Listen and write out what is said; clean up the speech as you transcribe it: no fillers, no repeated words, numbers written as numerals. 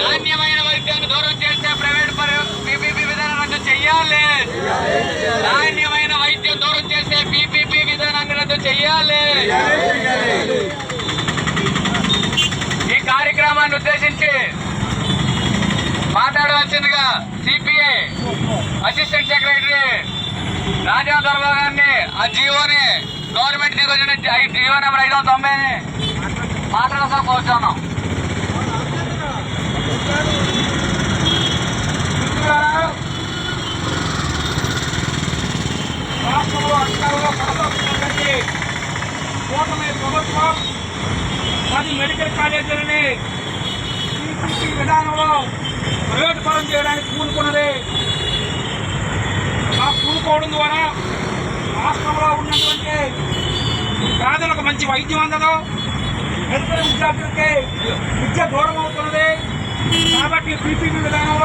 నాణ్యమైన వైద్యాన్ని దూరం చేస్తే ప్రైవేట్ పీపీపీ విధానం రద్దు చెయ్యాలి. నాణ్యమైన వైద్యం దూరం చేస్తే పీపీపీ విధానాన్ని రద్దు చెయ్యాలి. ఈ కార్యక్రమాన్ని ఉద్దేశించి మాట్లాడవలసిందిగా సిపిఐ అసిస్టెంట్ సెక్రటరీ రాజా దొరబా గారిని ఆ జీవోని గవర్నమెంట్ దిగొచ్చిన జీవో నెంబర్ 590 మాట్లాడాల్సిన కోరుతున్నాం. రాష్ట్రంలో అధికారంలో కొనసాగుతున్నటువంటి కూటమి ప్రభుత్వం 10 మెడికల్ కాలేజీలని పీపీపీ విధానంలో ప్రైవేట్ పరం చేయడానికి పూనుకున్నది. ఆ పూనుకోవడం ద్వారా రాష్ట్రంలో ఉన్నటువంటి పేదలకు మంచి వైద్యం అందదు, మెడికల్ విద్యార్థులకి విద్య దూరం అవుతున్నది. కాబట్టి పీపీపీ విధానంలో